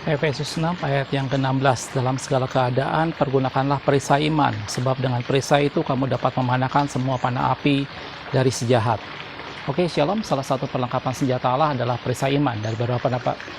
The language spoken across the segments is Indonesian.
Efesus 6 ayat yang ke-16, dalam segala keadaan pergunakanlah perisai iman, sebab dengan perisai itu kamu dapat memanahkan semua panah api dari si jahat. Oke, Shalom, salah satu perlengkapan senjata Allah adalah perisai iman. Dari beberapa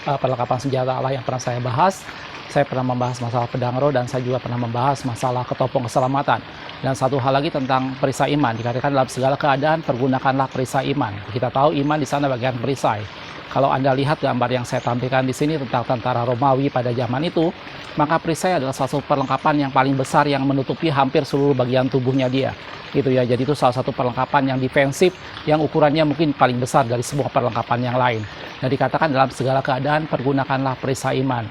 perlengkapan senjata Allah yang pernah saya bahas, saya pernah membahas masalah pedang roh, dan saya juga pernah membahas masalah ketopong keselamatan. Dan satu hal lagi tentang perisai iman, dikatakan dalam segala keadaan pergunakanlah perisai iman. Kita tahu iman di sana bagian perisai. Kalau Anda lihat gambar yang saya tampilkan di sini tentang tentara Romawi pada zaman itu, maka perisai adalah salah satu perlengkapan yang paling besar yang menutupi hampir seluruh bagian tubuhnya dia. Gitu ya. Jadi itu salah satu perlengkapan yang defensif yang ukurannya mungkin paling besar dari semua perlengkapan yang lain. Dan dikatakan dalam segala keadaan pergunakanlah perisai iman.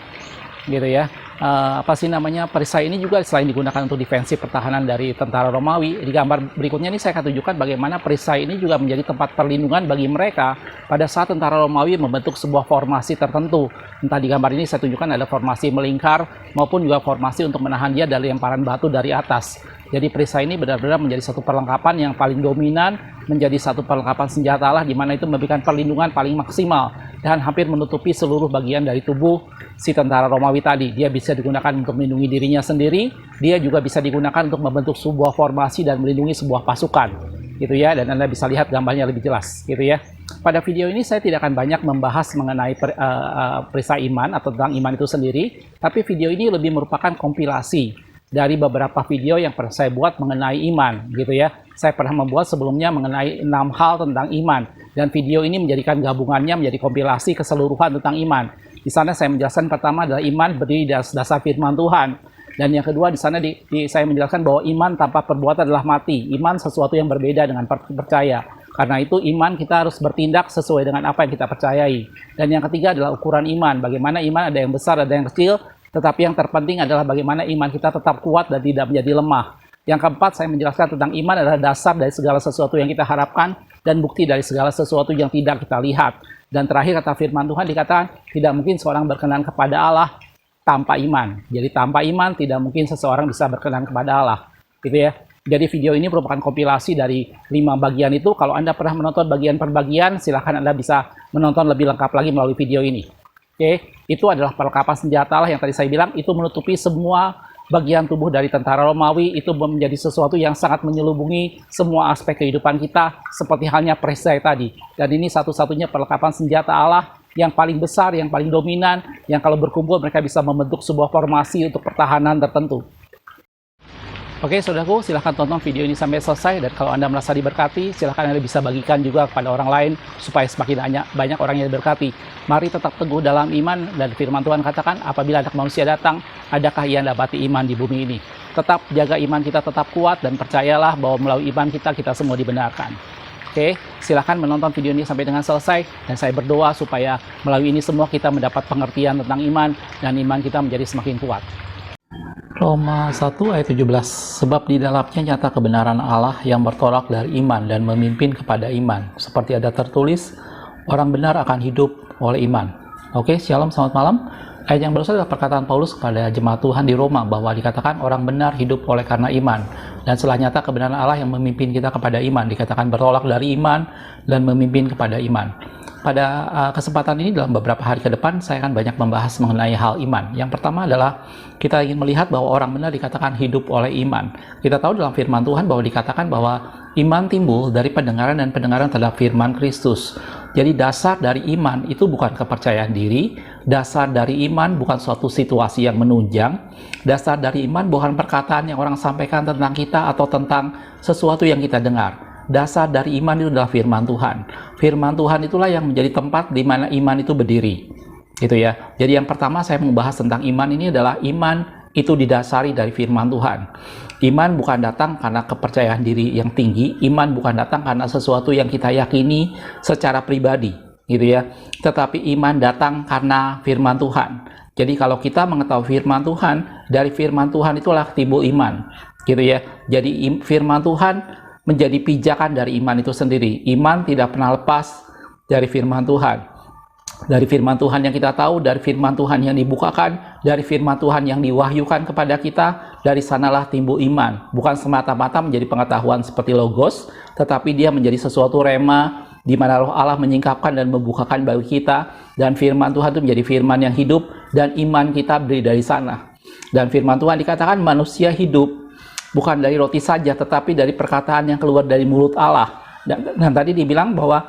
Gitu ya. Perisai ini juga selain digunakan untuk defensif pertahanan dari tentara Romawi, di gambar berikutnya ini saya akan tunjukkan bagaimana perisai ini juga menjadi tempat perlindungan bagi mereka pada saat tentara Romawi membentuk sebuah formasi tertentu. Entah di gambar ini saya tunjukkan ada formasi melingkar maupun juga formasi untuk menahan dia dari lemparan batu dari atas. Jadi perisai ini benar-benar menjadi satu perlengkapan yang paling dominan, menjadi satu perlengkapan senjata Allah di mana itu memberikan perlindungan paling maksimal dan hampir menutupi seluruh bagian dari tubuh si tentara Romawi tadi. Dia bisa digunakan untuk melindungi dirinya sendiri, dia juga bisa digunakan untuk membentuk sebuah formasi dan melindungi sebuah pasukan, gitu ya. Dan Anda bisa lihat gambarnya lebih jelas, gitu ya. Pada video ini saya tidak akan banyak membahas mengenai perisai iman atau tentang iman itu sendiri, tapi video ini lebih merupakan kompilasi dari beberapa video yang pernah saya buat mengenai iman, gitu ya. Saya pernah membuat sebelumnya mengenai 6 hal tentang iman, dan video ini menjadikan gabungannya menjadi kompilasi keseluruhan tentang iman. Di sana saya menjelaskan pertama adalah iman berdiri dari dasar firman Tuhan, dan yang kedua di sana saya menjelaskan bahwa iman tanpa perbuatan adalah mati. Iman sesuatu yang berbeda dengan percaya. Karena itu iman kita harus bertindak sesuai dengan apa yang kita percayai. Dan yang ketiga adalah ukuran iman. Bagaimana iman ada yang besar, ada yang kecil. Tetapi yang terpenting adalah bagaimana iman kita tetap kuat dan tidak menjadi lemah. Yang keempat, saya menjelaskan tentang iman adalah dasar dari segala sesuatu yang kita harapkan dan bukti dari segala sesuatu yang tidak kita lihat. Dan terakhir kata firman Tuhan dikatakan, tidak mungkin seorang berkenan kepada Allah tanpa iman. Jadi tanpa iman tidak mungkin seseorang bisa berkenan kepada Allah. Gitu ya. Jadi video ini merupakan kompilasi dari 5 bagian itu. Kalau Anda pernah menonton bagian per bagian, silahkan Anda bisa menonton lebih lengkap lagi melalui video ini. Oke, itu adalah perlengkapan senjata Allah yang tadi saya bilang, itu menutupi semua bagian tubuh dari tentara Romawi, itu menjadi sesuatu yang sangat menyelubungi semua aspek kehidupan kita, seperti halnya perisai tadi. Dan ini satu-satunya perlengkapan senjata Allah yang paling besar, yang paling dominan, yang kalau berkumpul mereka bisa membentuk sebuah formasi untuk pertahanan tertentu. Oke, saudaraku, silahkan tonton video ini sampai selesai, dan kalau Anda merasa diberkati, silahkan Anda bisa bagikan juga kepada orang lain supaya semakin banyak orang yang diberkati. Mari tetap teguh dalam iman, dan firman Tuhan katakan, apabila anak manusia datang, adakah ia dapati iman di bumi ini? Tetap jaga iman kita tetap kuat, dan percayalah bahwa melalui iman kita semua dibenarkan. Oke, silahkan menonton video ini sampai dengan selesai, dan saya berdoa supaya melalui ini semua kita mendapat pengertian tentang iman, dan iman kita menjadi semakin kuat. Roma 1 ayat 17, sebab di dalamnya nyata kebenaran Allah yang bertolak dari iman dan memimpin kepada iman. Seperti ada tertulis, orang benar akan hidup oleh iman. Oke, shalom, selamat malam. Ayat yang barusan adalah perkataan Paulus kepada jemaat Tuhan di Roma, bahwa dikatakan orang benar hidup oleh karena iman. Dan setelah nyata kebenaran Allah yang memimpin kita kepada iman, dikatakan bertolak dari iman dan memimpin kepada iman. Pada kesempatan ini dalam beberapa hari ke depan saya akan banyak membahas mengenai hal iman. Yang pertama adalah kita ingin melihat bahwa orang benar dikatakan hidup oleh iman. Kita tahu dalam firman Tuhan bahwa dikatakan bahwa iman timbul dari pendengaran dan pendengaran terhadap firman Kristus. Jadi dasar dari iman itu bukan kepercayaan diri, dasar dari iman bukan suatu situasi yang menunjang, dasar dari iman bukan perkataan yang orang sampaikan tentang kita atau tentang sesuatu yang kita dengar. Dasar dari iman itu adalah firman Tuhan. Firman Tuhan itulah yang menjadi tempat di mana iman itu berdiri. Gitu ya. Jadi yang pertama saya membahas tentang iman ini adalah iman itu didasari dari firman Tuhan. Iman bukan datang karena kepercayaan diri yang tinggi, iman bukan datang karena sesuatu yang kita yakini secara pribadi, gitu ya. Tetapi iman datang karena firman Tuhan. Jadi kalau kita mengetahui firman Tuhan, dari firman Tuhan itulah timbul iman, gitu ya. Jadi firman Tuhan menjadi pijakan dari iman itu sendiri. Iman tidak pernah lepas dari firman Tuhan. Dari firman Tuhan yang kita tahu, dari firman Tuhan yang dibukakan, dari firman Tuhan yang diwahyukan kepada kita, dari sanalah timbul iman. Bukan semata-mata menjadi pengetahuan seperti logos, tetapi dia menjadi sesuatu rema di mana Roh Allah menyingkapkan dan membukakan bagi kita, dan firman Tuhan itu menjadi firman yang hidup, dan iman kita berdiri dari sana. Dan firman Tuhan dikatakan manusia hidup bukan dari roti saja, tetapi dari perkataan yang keluar dari mulut Allah. Dan tadi dibilang bahwa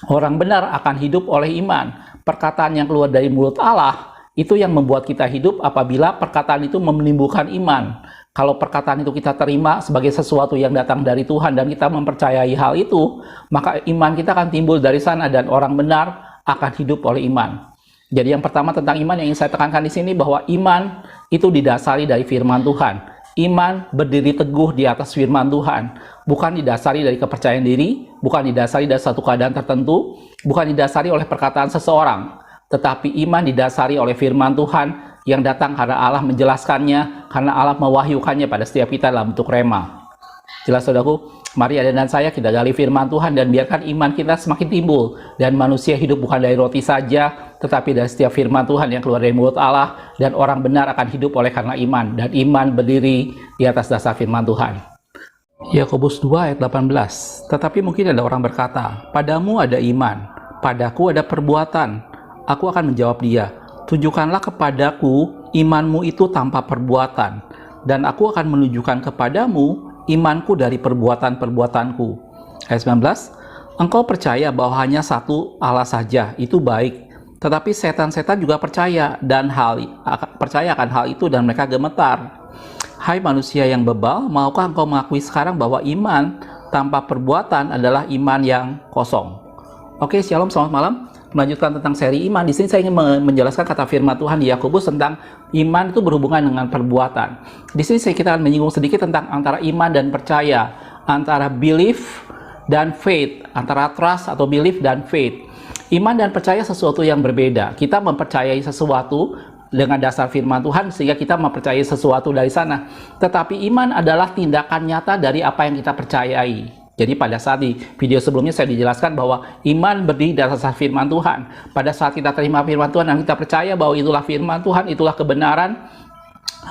orang benar akan hidup oleh iman. Perkataan yang keluar dari mulut Allah itu yang membuat kita hidup apabila perkataan itu menimbulkan iman. Kalau perkataan itu kita terima sebagai sesuatu yang datang dari Tuhan dan kita mempercayai hal itu, maka iman kita akan timbul dari sana dan orang benar akan hidup oleh iman. Jadi yang pertama tentang iman yang ingin saya tekankan di sini bahwa iman itu didasari dari firman Tuhan. Iman berdiri teguh di atas firman Tuhan, bukan didasari dari kepercayaan diri, bukan didasari dari satu keadaan tertentu, bukan didasari oleh perkataan seseorang, tetapi iman didasari oleh firman Tuhan yang datang karena Allah menjelaskannya, karena Allah mewahyukannya pada setiap kita dalam bentuk rema. Jelas saudaraku? Mari Anda dan saya kita gali firman Tuhan dan biarkan iman kita semakin timbul. Dan manusia hidup bukan dari roti saja, tetapi dari setiap firman Tuhan yang keluar dari mulut Allah. Dan orang benar akan hidup oleh karena iman. Dan iman berdiri di atas dasar firman Tuhan. Yakobus 2 ayat 18. Tetapi mungkin ada orang berkata, padamu ada iman, padaku ada perbuatan. Aku akan menjawab dia, tunjukkanlah kepadaku imanmu itu tanpa perbuatan, dan aku akan menunjukkan kepadamu imanku dari perbuatan-perbuatanku. Ayat 19, engkau percaya bahwa hanya satu Allah saja, itu baik. Tetapi setan-setan juga percaya akan hal itu dan mereka gemetar. Hai manusia yang bebal, maukah engkau mengakui sekarang bahwa iman tanpa perbuatan adalah iman yang kosong? Oke, shalom, selamat malam. Melanjutkan tentang seri iman. Di sini saya ingin menjelaskan kata firman Tuhan di Yakobus tentang iman itu berhubungan dengan perbuatan. Di sini kita akan menyinggung sedikit tentang antara iman dan percaya, antara belief dan faith, antara trust atau belief dan faith. Iman dan percaya sesuatu yang berbeda. Kita mempercayai sesuatu dengan dasar firman Tuhan sehingga kita mempercayai sesuatu dari sana. Tetapi iman adalah tindakan nyata dari apa yang kita percayai. Jadi pada saat di video sebelumnya saya dijelaskan bahwa iman berdiri dari dasar firman Tuhan. Pada saat kita terima firman Tuhan dan kita percaya bahwa itulah firman Tuhan, itulah kebenaran,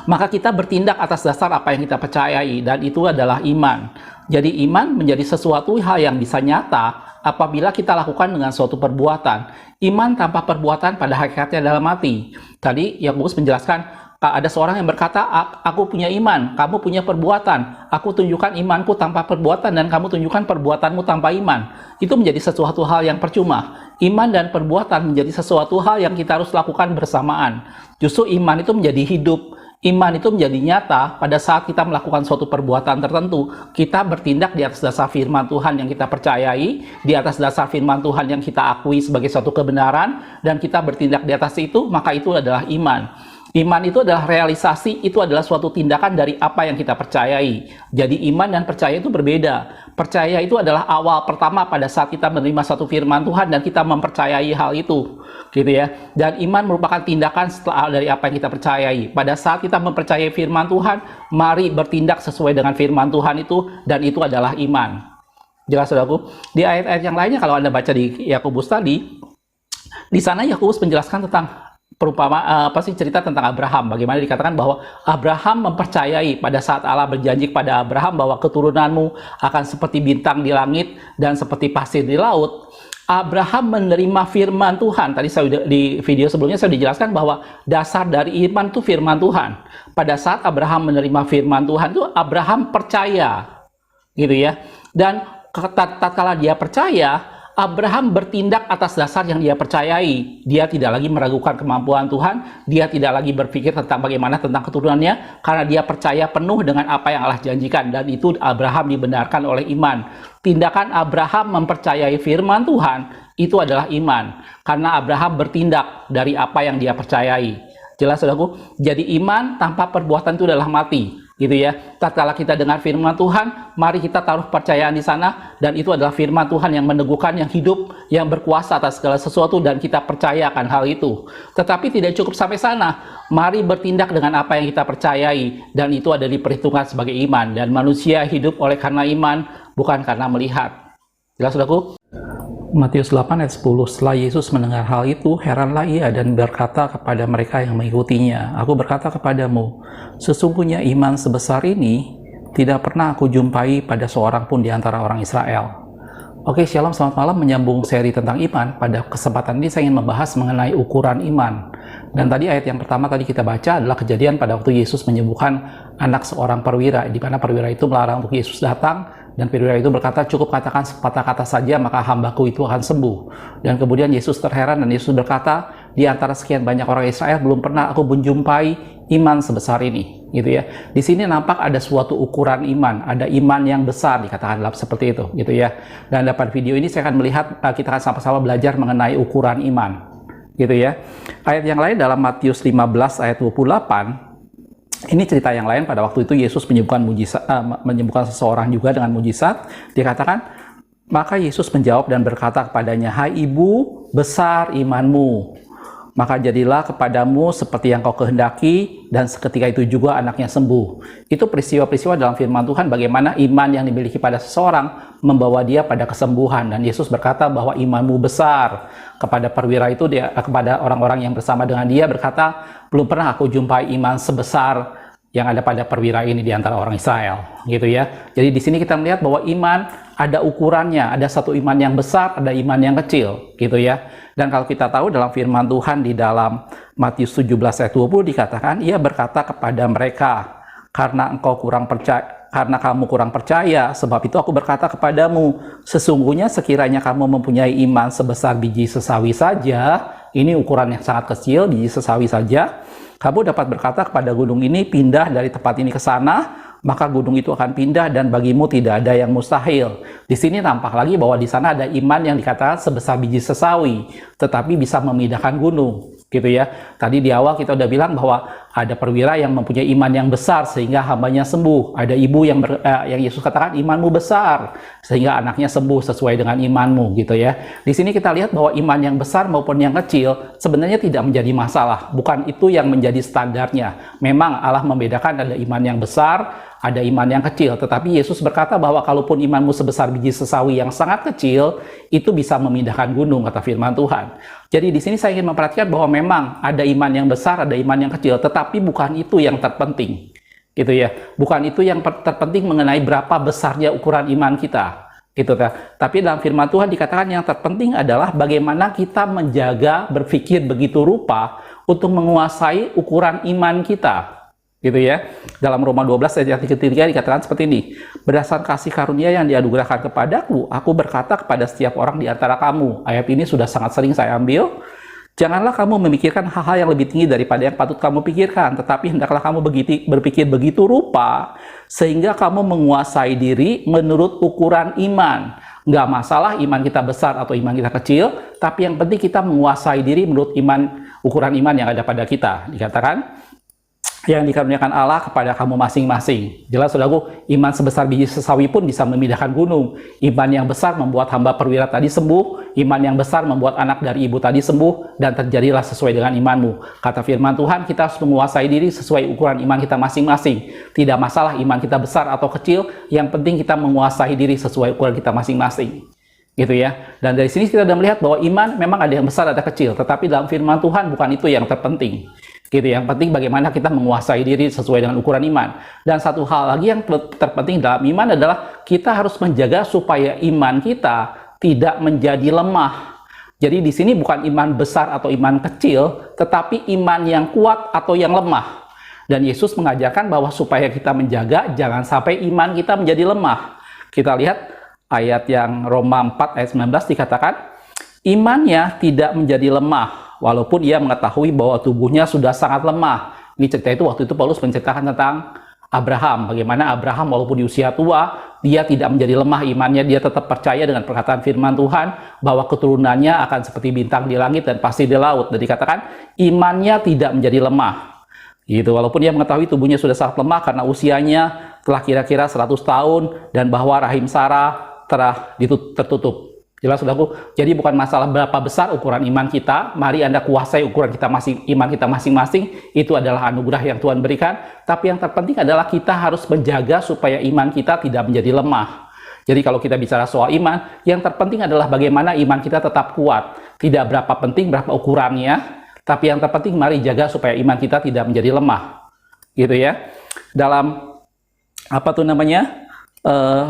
maka kita bertindak atas dasar apa yang kita percayai, dan itu adalah iman. Jadi iman menjadi sesuatu hal yang bisa nyata apabila kita lakukan dengan suatu perbuatan. Iman tanpa perbuatan pada hakikatnya adalah mati. Tadi Yakobus menjelaskan, ada seorang yang berkata, aku punya iman, kamu punya perbuatan. Aku tunjukkan imanku tanpa perbuatan dan kamu tunjukkan perbuatanmu tanpa iman. Itu menjadi sesuatu hal yang percuma. Iman dan perbuatan menjadi sesuatu hal yang kita harus lakukan bersamaan. Justru iman itu menjadi hidup. Iman itu menjadi nyata pada saat kita melakukan suatu perbuatan tertentu. Kita bertindak di atas dasar firman Tuhan yang kita percayai, di atas dasar firman Tuhan yang kita akui sebagai suatu kebenaran, dan kita bertindak di atas itu, maka itu adalah iman. Iman itu adalah realisasi, itu adalah suatu tindakan dari apa yang kita percayai. Jadi iman dan percaya itu berbeda. Percaya itu adalah awal pertama pada saat kita menerima satu firman Tuhan dan kita mempercayai hal itu, gitu ya. Dan iman merupakan tindakan setelah dari apa yang kita percayai. Pada saat kita mempercayai firman Tuhan, mari bertindak sesuai dengan firman Tuhan itu, dan itu adalah iman. Jelas saudaraku? Di ayat-ayat yang lainnya kalau Anda baca di Yakobus tadi, di sana Yakobus menjelaskan tentang cerita tentang Abraham. Bagaimana dikatakan bahwa Abraham mempercayai pada saat Allah berjanji kepada Abraham bahwa keturunanmu akan seperti bintang di langit dan seperti pasir di laut. Abraham menerima firman Tuhan. Tadi di video sebelumnya saya dijelaskan bahwa dasar dari iman itu firman Tuhan. Pada saat Abraham menerima firman Tuhan itu Abraham percaya, gitu ya. Dan tatkala dia percaya, Abraham bertindak atas dasar yang dia percayai. Dia tidak lagi meragukan kemampuan Tuhan, dia tidak lagi berpikir tentang bagaimana tentang keturunannya, karena dia percaya penuh dengan apa yang Allah janjikan, dan itu Abraham dibenarkan oleh iman. Tindakan Abraham mempercayai firman Tuhan itu adalah iman, karena Abraham bertindak dari apa yang dia percayai. Jelas saudaraku? Jadi iman tanpa perbuatan itu adalah mati, gitu ya. Tatkala kita dengar firman Tuhan, mari kita taruh percayaan di sana, dan itu adalah firman Tuhan yang meneguhkan, yang hidup, yang berkuasa atas segala sesuatu, dan kita percayakan hal itu. Tetapi tidak cukup sampai sana. Mari bertindak dengan apa yang kita percayai, dan itu ada diperhitungkan sebagai iman. Dan manusia hidup oleh karena iman, bukan karena melihat. Jelas saudaraku? Matius 8 ayat 10, setelah Yesus mendengar hal itu, heranlah ia dan berkata kepada mereka yang mengikutinya, aku berkata kepadamu, sesungguhnya iman sebesar ini tidak pernah aku jumpai pada seorang pun di antara orang Israel. Oke, Shalom, selamat malam. Menyambung seri tentang iman. Pada kesempatan ini saya ingin membahas mengenai ukuran iman. Dan tadi ayat yang pertama tadi kita baca adalah kejadian pada waktu Yesus menyembuhkan anak seorang perwira, di mana perwira itu melarang untuk Yesus datang, dan perwira itu berkata, cukup katakan sepatah kata saja, maka hambaku itu akan sembuh. Dan kemudian Yesus terheran dan Yesus berkata, di antara sekian banyak orang Israel belum pernah aku menjumpai iman sebesar ini, gitu ya. Di sini nampak ada suatu ukuran iman, ada iman yang besar dikatakan dalam seperti itu, gitu ya. Dan dalam video ini saya akan melihat, kita akan sama-sama belajar mengenai ukuran iman, gitu ya. Ayat yang lain dalam Matius 15 ayat 28. Ini cerita yang lain. Pada waktu itu Yesus menyembuhkan seseorang juga dengan mujizat. Dikatakan, maka Yesus menjawab dan berkata kepadanya, hai ibu, besar imanmu, maka jadilah kepadamu seperti yang kau kehendaki, dan seketika itu juga anaknya sembuh. Itu peristiwa-peristiwa dalam firman Tuhan bagaimana iman yang dimiliki pada seseorang membawa dia pada kesembuhan. Dan Yesus berkata bahwa imanmu besar. Kepada perwira itu, kepada orang-orang yang bersama dengan dia berkata, belum pernah aku jumpai iman sebesar yang ada pada perwira ini di antara orang Israel, gitu ya. Jadi di sini kita melihat bahwa iman ada ukurannya, ada satu iman yang besar, ada iman yang kecil, gitu ya. Dan kalau kita tahu dalam firman Tuhan di dalam Matius 17 ayat 20 dikatakan, ia berkata kepada mereka, karena kamu kurang percaya, sebab itu aku berkata kepadamu, sesungguhnya sekiranya kamu mempunyai iman sebesar biji sesawi saja, ini ukuran yang sangat kecil, biji sesawi saja, kamu dapat berkata kepada gunung ini, pindah dari tempat ini ke sana, maka gunung itu akan pindah dan bagimu tidak ada yang mustahil. Di sini nampak lagi bahwa di sana ada iman yang dikatakan sebesar biji sesawi, tetapi bisa memindahkan gunung, gitu ya. Tadi di awal kita udah bilang bahwa ada perwira yang mempunyai iman yang besar sehingga hambanya sembuh. Ada ibu yang Yesus katakan imanmu besar sehingga anaknya sembuh sesuai dengan imanmu, gitu ya. Di sini kita lihat bahwa iman yang besar maupun yang kecil sebenarnya tidak menjadi masalah. Bukan itu yang menjadi standarnya. Memang Allah membedakan ada iman yang besar, ada iman yang kecil. Tetapi Yesus berkata bahwa kalaupun imanmu sebesar biji sesawi yang sangat kecil, itu bisa memindahkan gunung, kata firman Tuhan. Jadi di sini saya ingin memperhatikan bahwa memang ada iman yang besar, ada iman yang kecil, tetapi bukan itu yang terpenting, gitu ya. Bukan itu yang terpenting mengenai berapa besarnya ukuran iman kita, gitu kan. Tapi dalam firman Tuhan dikatakan yang terpenting adalah bagaimana kita menjaga berpikir begitu rupa untuk menguasai ukuran iman kita, gitu ya. Dalam Roma 12 ayat 3 dikatakan seperti ini, berdasarkan kasih karunia yang dianugerahkan kepadaku, aku berkata kepada setiap orang di antara kamu. Ayat ini sudah sangat sering saya ambil. Janganlah kamu memikirkan hal-hal yang lebih tinggi daripada yang patut kamu pikirkan, tetapi hendaklah kamu berpikir begitu rupa sehingga kamu menguasai diri menurut ukuran iman. Nggak masalah iman kita besar atau iman kita kecil, tapi yang penting kita menguasai diri menurut ukuran iman yang ada pada kita. Dikatakan, yang dikaruniakan Allah kepada kamu masing-masing. Jelas saudaraku, iman sebesar biji sesawi pun bisa memindahkan gunung. Iman yang besar membuat hamba perwira tadi sembuh, iman yang besar membuat anak dari ibu tadi sembuh, dan terjadilah sesuai dengan imanmu. Kata firman Tuhan, kita harus menguasai diri sesuai ukuran iman kita masing-masing. Tidak masalah iman kita besar atau kecil, yang penting kita menguasai diri sesuai ukuran kita masing-masing, gitu ya. Dan dari sini kita sudah melihat bahwa iman memang ada yang besar, ada kecil, tetapi dalam firman Tuhan bukan itu yang terpenting, gitu. Yang penting bagaimana kita menguasai diri sesuai dengan ukuran iman. Dan satu hal lagi yang terpenting dalam iman adalah kita harus menjaga supaya iman kita tidak menjadi lemah. Jadi di sini bukan iman besar atau iman kecil, tetapi iman yang kuat atau yang lemah. Dan Yesus mengajarkan bahwa supaya kita menjaga jangan sampai iman kita menjadi lemah. Kita lihat ayat yang Roma 4 ayat 19 dikatakan, imannya tidak menjadi lemah walaupun ia mengetahui bahwa tubuhnya sudah sangat lemah. Ini cerita itu waktu itu Paulus menceritakan tentang Abraham. Bagaimana Abraham walaupun di usia tua, dia tidak menjadi lemah imannya. Dia tetap percaya dengan perkataan firman Tuhan bahwa keturunannya akan seperti bintang di langit dan pasti di laut. Dan dikatakan imannya tidak menjadi lemah, gitu. Walaupun dia mengetahui tubuhnya sudah sangat lemah karena usianya telah kira-kira 100 tahun dan bahwa rahim Sarah telah tertutup. Jelas saudaraku, jadi bukan masalah berapa besar ukuran iman kita, mari Anda kuasai ukuran iman kita masing-masing, itu adalah anugerah yang Tuhan berikan, tapi yang terpenting adalah kita harus menjaga supaya iman kita tidak menjadi lemah. Jadi kalau kita bicara soal iman, yang terpenting adalah bagaimana iman kita tetap kuat, tidak berapa penting berapa ukurannya, tapi yang terpenting mari jaga supaya iman kita tidak menjadi lemah, gitu ya. Dalam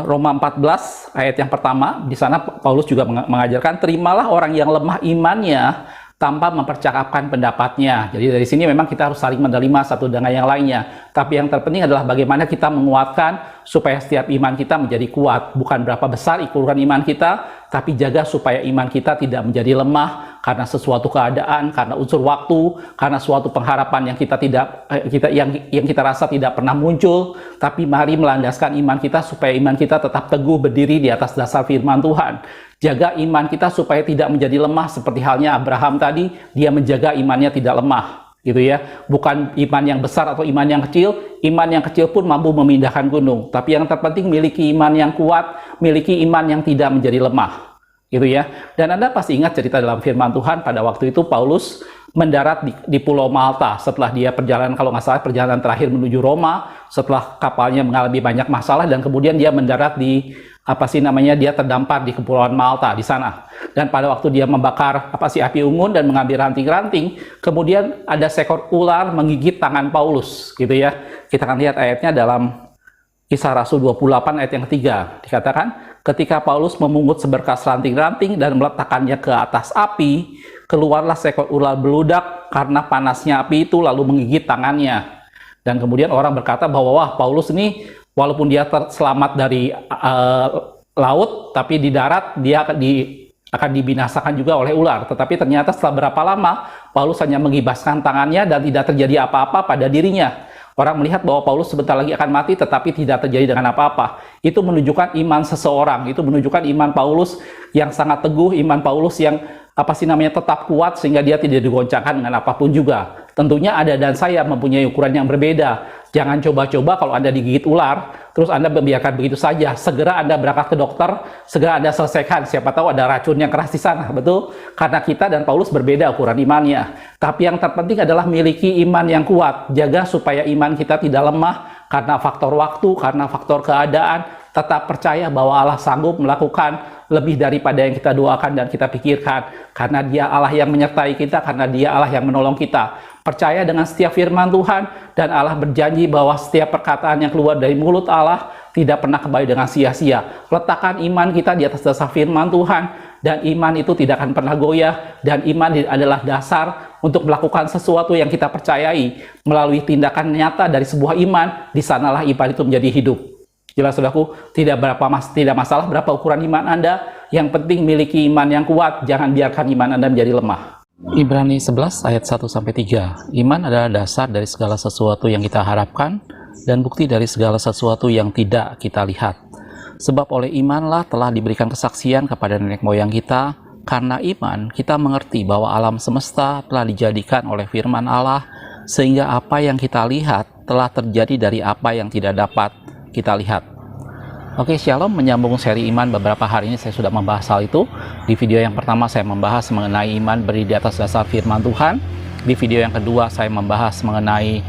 Roma 14 ayat yang pertama, di sana Paulus juga mengajarkan, terimalah orang yang lemah imannya tanpa mempercakapkan pendapatnya. Jadi dari sini memang kita harus saling menerima satu dengan yang lainnya. Tapi yang terpenting adalah bagaimana kita menguatkan supaya setiap iman kita menjadi kuat. Bukan berapa besar ukuran iman kita, tapi jaga supaya iman kita tidak menjadi lemah karena sesuatu keadaan, karena unsur waktu, karena suatu pengharapan yang kita rasa tidak pernah muncul. Tapi mari melandaskan iman kita supaya iman kita tetap teguh berdiri di atas dasar firman Tuhan. Jaga iman kita supaya tidak menjadi lemah seperti halnya Abraham tadi, dia menjaga imannya tidak lemah, gitu ya. Bukan iman yang besar atau iman yang kecil pun mampu memindahkan gunung. Tapi yang terpenting miliki iman yang kuat, miliki iman yang tidak menjadi lemah, gitu ya. Dan Anda pasti ingat cerita dalam firman Tuhan pada waktu itu Paulus mendarat di Pulau Malta setelah dia perjalanan, kalau nggak salah perjalanan terakhir menuju Roma, setelah kapalnya mengalami banyak masalah dan kemudian dia mendarat di dia terdampar di Kepulauan Malta di sana. Dan pada waktu dia membakar api unggun dan mengambil ranting-ranting, kemudian ada seekor ular menggigit tangan Paulus, gitu ya. Kita akan lihat ayatnya dalam Kisah Rasul 28 ayat yang ketiga. Dikatakan, ketika Paulus memungut seberkas ranting-ranting dan meletakkannya ke atas api, keluarlah seekor ular beludak karena panasnya api itu lalu menggigit tangannya. Dan kemudian orang berkata bahwa wah, Paulus ini walaupun dia selamat dari laut, tapi di darat dia akan dibinasakan juga oleh ular. Tetapi ternyata setelah berapa lama Paulus hanya mengibaskan tangannya dan tidak terjadi apa-apa pada dirinya. Orang melihat bahwa Paulus sebentar lagi akan mati tetapi tidak terjadi dengan apa-apa. Itu menunjukkan iman seseorang, itu menunjukkan iman Paulus yang sangat teguh, iman Paulus yang tetap kuat sehingga dia tidak digoncangkan dengan apapun juga. Tentunya Anda dan saya mempunyai ukuran yang berbeda. Jangan coba-coba kalau Anda digigit ular, terus Anda membiarkan begitu saja. Segera Anda berangkat ke dokter, segera Anda selesaikan. Siapa tahu ada racun yang keras di sana, betul? Karena kita dan Paulus berbeda ukuran imannya. Tapi yang terpenting adalah miliki iman yang kuat. Jaga supaya iman kita tidak lemah karena faktor waktu, karena faktor keadaan. Tetap percaya bahwa Allah sanggup melakukan lebih daripada yang kita doakan dan kita pikirkan. Karena Dia Allah yang menyertai kita, karena Dia Allah yang menolong kita. Percaya dengan setiap firman Tuhan, dan Allah berjanji bahwa setiap perkataan yang keluar dari mulut Allah tidak pernah kembali dengan sia-sia. Letakkan iman kita di atas dasar firman Tuhan, dan iman itu tidak akan pernah goyah, dan iman adalah dasar untuk melakukan sesuatu yang kita percayai. Melalui tindakan nyata dari sebuah iman, di sanalah iman itu menjadi hidup. Jelas saudaraku, tidak masalah berapa ukuran iman Anda, yang penting miliki iman yang kuat, jangan biarkan iman Anda menjadi lemah. Ibrani 11 ayat 1-3. Iman adalah dasar dari segala sesuatu yang kita harapkan dan bukti dari segala sesuatu yang tidak kita lihat. Sebab oleh imanlah telah diberikan kesaksian kepada nenek moyang kita. Karena iman kita mengerti bahwa alam semesta telah dijadikan oleh firman Allah, sehingga apa yang kita lihat telah terjadi dari apa yang tidak dapat kita lihat. Oke, Shalom, menyambung seri iman. Beberapa hari ini saya sudah membahas hal itu. Di video yang pertama saya membahas mengenai iman berdiri di atas dasar firman Tuhan. Di video yang kedua saya membahas mengenai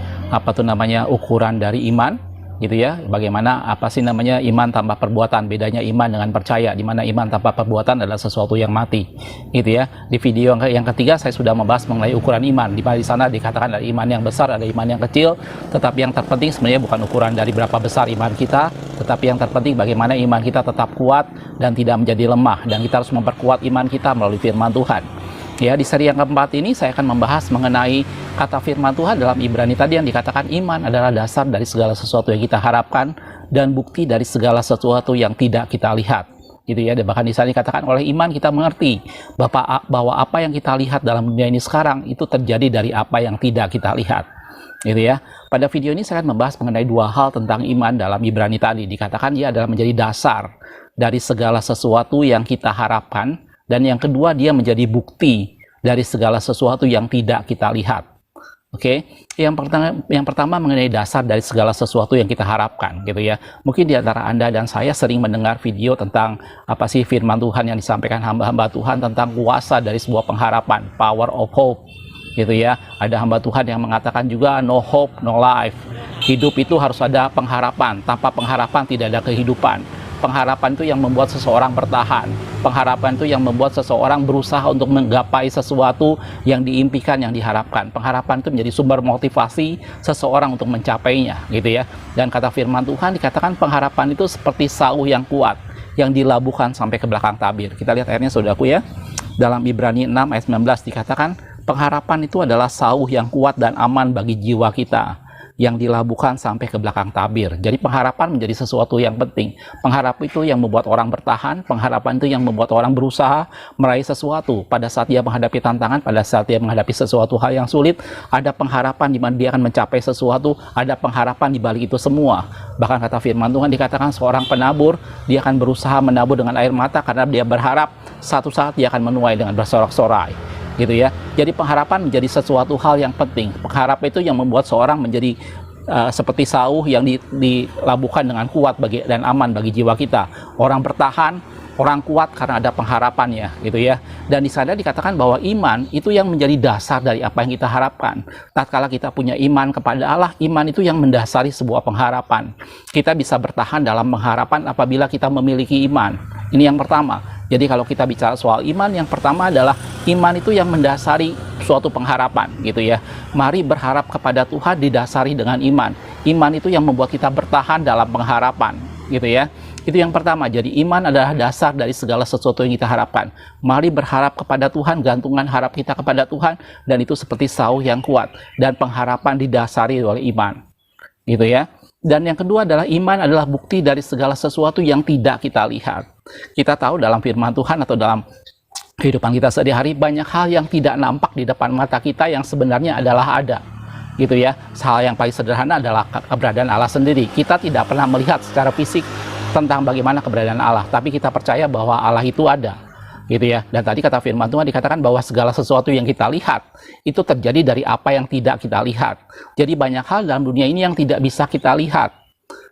ukuran dari iman, gitu ya. Bagaimana iman tanpa perbuatan, bedanya iman dengan percaya, di mana iman tanpa perbuatan adalah sesuatu yang mati, gitu ya. Di video yang ketiga saya sudah membahas mengenai ukuran iman, di mana di sana dikatakan ada iman yang besar, ada iman yang kecil, tetapi yang terpenting sebenarnya bukan ukuran dari berapa besar iman kita, tetapi yang terpenting bagaimana iman kita tetap kuat dan tidak menjadi lemah, dan kita harus memperkuat iman kita melalui firman Tuhan. Ya, di seri yang keempat ini saya akan membahas mengenai kata firman Tuhan dalam Ibrani tadi yang dikatakan iman adalah dasar dari segala sesuatu yang kita harapkan dan bukti dari segala sesuatu yang tidak kita lihat, gitu ya. Dan bahkan di sana dikatakan oleh iman kita mengerti bahwa apa yang kita lihat dalam dunia ini sekarang itu terjadi dari apa yang tidak kita lihat, gitu ya. Pada video ini saya akan membahas mengenai dua hal tentang iman dalam Ibrani tadi. Dikatakan dia adalah menjadi dasar dari segala sesuatu yang kita harapkan, dan yang kedua dia menjadi bukti dari segala sesuatu yang tidak kita lihat. Oke, yang pertama mengenai dasar dari segala sesuatu yang kita harapkan, gitu ya. Mungkin di antara Anda dan saya sering mendengar video tentang firman Tuhan yang disampaikan hamba-hamba Tuhan tentang kuasa dari sebuah pengharapan, power of hope, gitu ya. Ada hamba Tuhan yang mengatakan juga no hope, no life. Hidup itu harus ada pengharapan, tanpa pengharapan tidak ada kehidupan. pengharapan itu yang membuat seseorang bertahan. Pengharapan itu yang membuat seseorang berusaha untuk menggapai sesuatu yang diimpikan, yang diharapkan. Pengharapan itu menjadi sumber motivasi seseorang untuk mencapainya, gitu ya. Dan kata firman Tuhan dikatakan pengharapan itu seperti sauh yang kuat yang dilabuhkan sampai ke belakang tabir. Kita lihat ayatnya saudaraku ya. Dalam Ibrani 6 ayat 19 dikatakan pengharapan itu adalah sauh yang kuat dan aman bagi jiwa kita, yang dilabuhkan sampai ke belakang tabir. Jadi pengharapan menjadi sesuatu yang penting. Pengharapan itu yang membuat orang bertahan, pengharapan itu yang membuat orang berusaha meraih sesuatu. Pada saat dia menghadapi tantangan, pada saat dia menghadapi sesuatu hal yang sulit, ada pengharapan di mana dia akan mencapai sesuatu, ada pengharapan di balik itu semua. Bahkan kata firman Tuhan dikatakan seorang penabur, dia akan berusaha menabur dengan air mata karena dia berharap satu saat dia akan menuai dengan bersorak-sorai, gitu ya. Jadi pengharapan menjadi sesuatu hal yang penting. Pengharapan itu yang membuat seorang menjadi seperti sauh yang dilabuhkan dengan kuat dan aman bagi jiwa kita. Orang bertahan, orang kuat karena ada pengharapannya, gitu ya. Dan di sana dikatakan bahwa iman itu yang menjadi dasar dari apa yang kita harapkan. Tatkala kita punya iman kepada Allah, iman itu yang mendasari sebuah pengharapan. Kita bisa bertahan dalam pengharapan apabila kita memiliki iman. Ini yang pertama. Jadi kalau kita bicara soal iman, yang pertama adalah iman itu yang mendasari suatu pengharapan, gitu ya. Mari berharap kepada Tuhan didasari dengan iman. Iman itu yang membuat kita bertahan dalam pengharapan, gitu ya. Itu yang pertama. Jadi iman adalah dasar dari segala sesuatu yang kita harapkan. Mari berharap kepada Tuhan, gantungan harap kita kepada Tuhan, dan itu seperti sauh yang kuat. Dan pengharapan didasari oleh iman, gitu ya. Dan yang kedua adalah iman adalah bukti dari segala sesuatu yang tidak kita lihat. Kita tahu dalam firman Tuhan atau dalam kehidupan kita sehari-hari banyak hal yang tidak nampak di depan mata kita yang sebenarnya adalah ada, gitu ya. Hal yang paling sederhana adalah keberadaan Allah sendiri. Kita tidak pernah melihat secara fisik tentang bagaimana keberadaan Allah, tapi kita percaya bahwa Allah itu ada, gitu ya. Dan tadi kata firman Tuhan dikatakan bahwa segala sesuatu yang kita lihat itu terjadi dari apa yang tidak kita lihat. Jadi banyak hal dalam dunia ini yang tidak bisa kita lihat,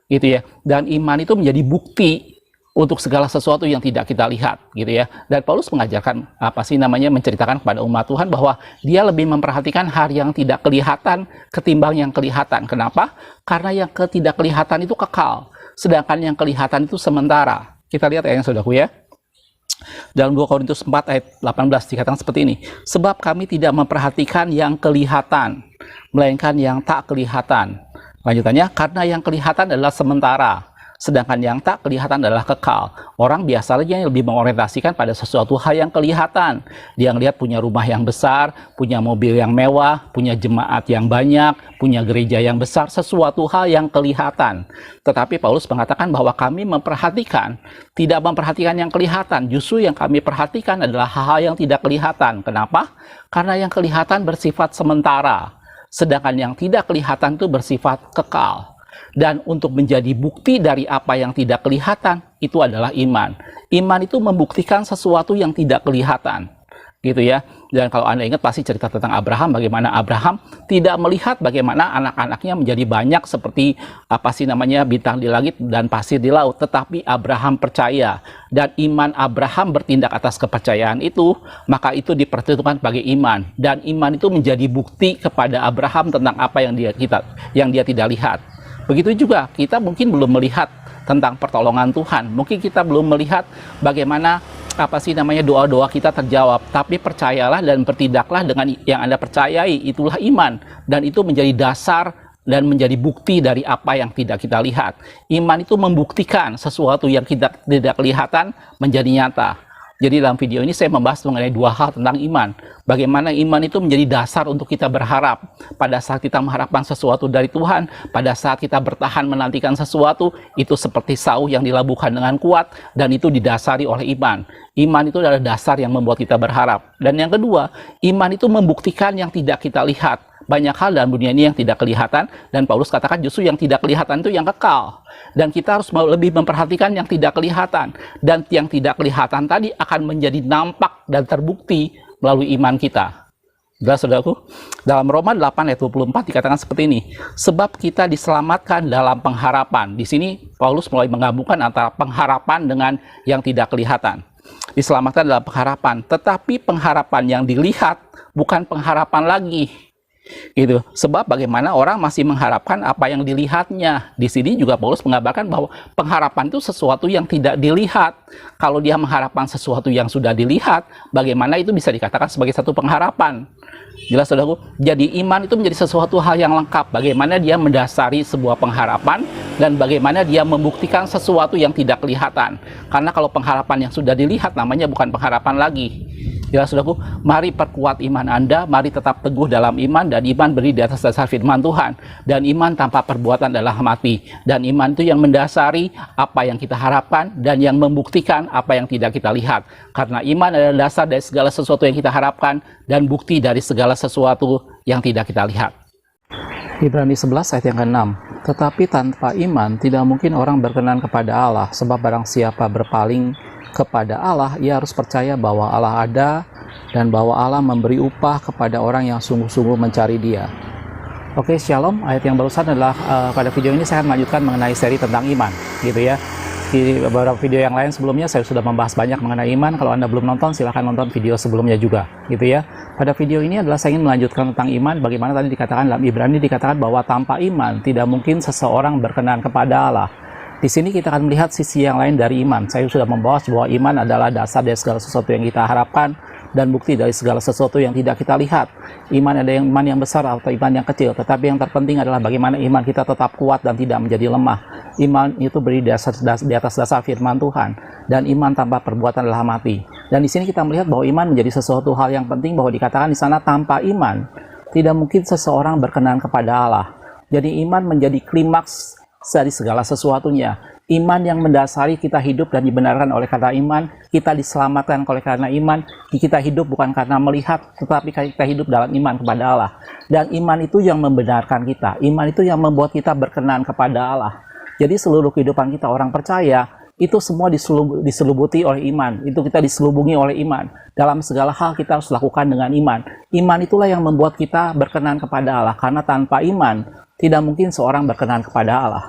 gitu ya. Dan iman itu menjadi bukti untuk segala sesuatu yang tidak kita lihat, gitu ya. Dan Paulus mengajarkan menceritakan kepada umat Tuhan bahwa dia lebih memperhatikan hal yang tidak kelihatan ketimbang yang kelihatan. Kenapa? Karena yang tidak kelihatan itu kekal, sedangkan yang kelihatan itu sementara. Kita lihat ayatnya saudaraku ya. Dalam 2 Korintus 4 ayat 18 dikatakan seperti ini. Sebab kami tidak memperhatikan yang kelihatan, melainkan yang tak kelihatan. Lanjutannya, karena yang kelihatan adalah sementara, sedangkan yang tak kelihatan adalah kekal. Orang biasanya lebih mengorientasikan pada sesuatu hal yang kelihatan. Dia ngelihat punya rumah yang besar, punya mobil yang mewah, punya jemaat yang banyak, punya gereja yang besar, sesuatu hal yang kelihatan. Tetapi Paulus mengatakan bahwa kami tidak memperhatikan yang kelihatan. Justru yang kami perhatikan adalah hal-hal yang tidak kelihatan. Kenapa? Karena yang kelihatan bersifat sementara, sedangkan yang tidak kelihatan itu bersifat kekal. Dan untuk menjadi bukti dari apa yang tidak kelihatan, itu adalah iman. Iman itu membuktikan sesuatu yang tidak kelihatan, gitu ya. Dan kalau Anda ingat pasti cerita tentang Abraham, bagaimana Abraham tidak melihat bagaimana anak-anaknya menjadi banyak seperti bintang di langit dan pasir di laut. Tetapi Abraham percaya, dan iman Abraham bertindak atas kepercayaan itu, maka itu diperhitungkan sebagai iman. Dan iman itu menjadi bukti kepada Abraham tentang apa yang dia tidak lihat. Begitu juga kita mungkin belum melihat tentang pertolongan Tuhan. Mungkin kita belum melihat bagaimana doa-doa kita terjawab. Tapi percayalah dan bertindaklah dengan yang Anda percayai. Itulah iman. Dan itu menjadi dasar dan menjadi bukti dari apa yang tidak kita lihat. Iman itu membuktikan sesuatu yang kita tidak kelihatan menjadi nyata. Jadi dalam video ini saya membahas mengenai dua hal tentang iman. Bagaimana iman itu menjadi dasar untuk kita berharap. Pada saat kita mengharapkan sesuatu dari Tuhan, pada saat kita bertahan menantikan sesuatu, itu seperti sauh yang dilabuhkan dengan kuat, dan itu didasari oleh iman. Iman itu adalah dasar yang membuat kita berharap. Dan yang kedua, iman itu membuktikan yang tidak kita lihat. Banyak hal dalam dunia ini yang tidak kelihatan, dan Paulus katakan justru yang tidak kelihatan itu yang kekal. Dan kita harus lebih memperhatikan yang tidak kelihatan. Dan yang tidak kelihatan tadi akan menjadi nampak dan terbukti melalui iman kita. Jelas saudaraku? Dalam Roma 8 ayat 24 dikatakan seperti ini. Sebab kita diselamatkan dalam pengharapan. Di sini Paulus mulai menggabungkan antara pengharapan dengan yang tidak kelihatan. Diselamatkan dalam pengharapan. Tetapi pengharapan yang dilihat bukan pengharapan lagi. Gitu. Sebab bagaimana orang masih mengharapkan apa yang dilihatnya. Di sini juga Paulus mengabarkan bahwa pengharapan itu sesuatu yang tidak dilihat. Kalau dia mengharapkan sesuatu yang sudah dilihat, bagaimana itu bisa dikatakan sebagai satu pengharapan? Jelas, saudaraku. Jadi iman itu menjadi sesuatu hal yang lengkap. Bagaimana dia mendasari sebuah pengharapan dan bagaimana dia membuktikan sesuatu yang tidak kelihatan. Karena kalau pengharapan yang sudah dilihat namanya bukan pengharapan lagi. Ya saudaraku, mari perkuat iman Anda, mari tetap teguh dalam iman, dan iman berdiri di atas dasar firman Tuhan. Dan iman tanpa perbuatan adalah mati. Dan iman itu yang mendasari apa yang kita harapkan dan yang membuktikan apa yang tidak kita lihat. Karena iman adalah dasar dari segala sesuatu yang kita harapkan dan bukti dari segala sesuatu yang tidak kita lihat. Ibrani 11 ayat yang ke-6. Tetapi tanpa iman tidak mungkin orang berkenan kepada Allah, sebab barang siapa berpaling kepada Allah, ia harus percaya bahwa Allah ada dan bahwa Allah memberi upah kepada orang yang sungguh-sungguh mencari Dia. Oke, shalom. Ayat yang barusan adalah pada video ini saya akan melanjutkan mengenai seri tentang iman, gitu ya. Di beberapa video yang lain sebelumnya saya sudah membahas banyak mengenai iman. Kalau Anda belum nonton, silahkan nonton video sebelumnya juga, gitu ya. Pada video ini adalah saya ingin melanjutkan tentang iman. Bagaimana tadi dikatakan dalam Ibrani, dikatakan bahwa tanpa iman tidak mungkin seseorang berkenan kepada Allah. Di sini kita akan melihat sisi yang lain dari iman. Saya sudah membahas bahwa iman adalah dasar dari segala sesuatu yang kita harapkan dan bukti dari segala sesuatu yang tidak kita lihat. Iman ada yang iman yang besar atau iman yang kecil, tetapi yang terpenting adalah bagaimana iman kita tetap kuat dan tidak menjadi lemah. Iman itu berdiri di atas dasar firman Tuhan, dan iman tanpa perbuatan adalah mati. Dan di sini kita melihat bahwa iman menjadi sesuatu hal yang penting, bahwa dikatakan di sana tanpa iman tidak mungkin seseorang berkenan kepada Allah. Jadi iman menjadi klimaks dari segala sesuatunya. Iman yang mendasari kita hidup dan dibenarkan oleh karena iman, kita diselamatkan oleh karena iman, kita hidup bukan karena melihat, tetapi kita hidup dalam iman kepada Allah. Dan iman itu yang membenarkan kita, iman itu yang membuat kita berkenan kepada Allah. Jadi seluruh kehidupan kita orang percaya, itu semua diselubuti oleh iman, itu kita diselubungi oleh iman. Dalam segala hal kita harus lakukan dengan iman. Iman itulah yang membuat kita berkenan kepada Allah, karena tanpa iman tidak mungkin seorang berkenan kepada Allah,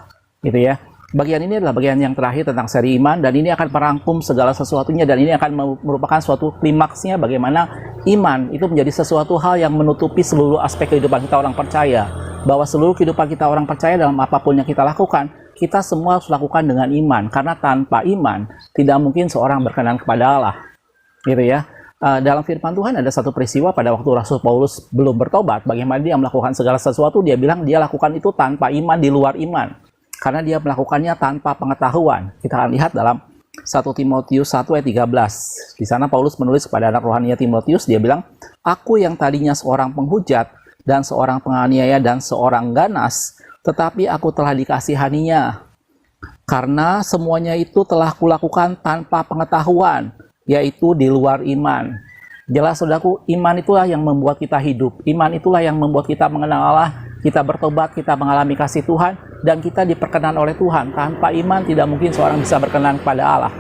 gitu ya. Bagian ini adalah bagian yang terakhir tentang seri iman, dan ini akan merangkum segala sesuatunya, dan ini akan merupakan suatu klimaksnya bagaimana iman itu menjadi sesuatu hal yang menutupi seluruh aspek kehidupan kita orang percaya. Bahwa seluruh kehidupan kita orang percaya dalam apapun yang kita lakukan, kita semua harus lakukan dengan iman, karena tanpa iman tidak mungkin seorang berkenan kepada Allah, gitu ya. Dalam firman Tuhan ada satu peristiwa pada waktu Rasul Paulus belum bertobat, bagaimana dia melakukan segala sesuatu. Dia bilang dia lakukan itu tanpa iman, di luar iman, karena dia melakukannya tanpa pengetahuan. Kita akan lihat dalam 1 Timotius 1 ayat 13. Di sana Paulus menulis kepada anak rohaninya Timotius, dia bilang, "Aku yang tadinya seorang penghujat dan seorang penganiaya dan seorang ganas, tetapi aku telah dikasihaninya, karena semuanya itu telah kulakukan tanpa pengetahuan, yaitu di luar iman." Jelas saudaraku, iman itulah yang membuat kita hidup. Iman itulah yang membuat kita mengenal Allah, kita bertobat, kita mengalami kasih Tuhan, dan kita diperkenan oleh Tuhan. Tanpa iman tidak mungkin seorang bisa berkenan kepada Allah.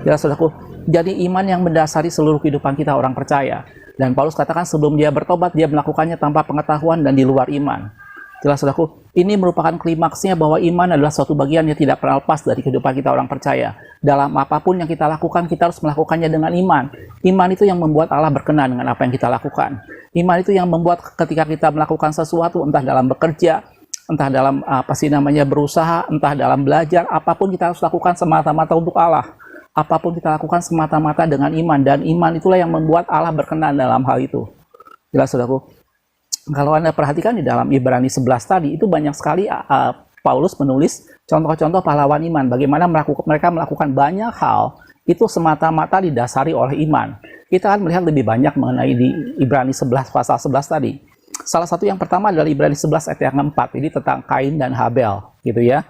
Jelas saudaraku, jadi iman yang mendasari seluruh kehidupan kita orang percaya. Dan Paulus katakan sebelum dia bertobat, dia melakukannya tanpa pengetahuan dan di luar iman. Jelas saudaraku, ini merupakan klimaksnya bahwa iman adalah suatu bagian yang tidak pernah lepas dari kehidupan kita orang percaya. Dalam apapun yang kita lakukan, kita harus melakukannya dengan iman. Iman itu yang membuat Allah berkenan dengan apa yang kita lakukan. Iman itu yang membuat ketika kita melakukan sesuatu, entah dalam bekerja, entah dalam berusaha, entah dalam belajar, apapun kita harus lakukan semata-mata untuk Allah. Apapun kita lakukan semata-mata dengan iman, dan iman itulah yang membuat Allah berkenan dalam hal itu. Jelas saudaraku. Kalau Anda perhatikan di dalam Ibrani 11 tadi, itu banyak sekali Paulus menulis contoh-contoh pahlawan iman. Bagaimana mereka melakukan banyak hal, itu semata-mata didasari oleh iman. Kita akan melihat lebih banyak mengenai di Ibrani 11, pasal 11 tadi. Salah satu yang pertama adalah Ibrani 11 ayat yang keempat. Ini tentang Kain dan Habel, gitu ya.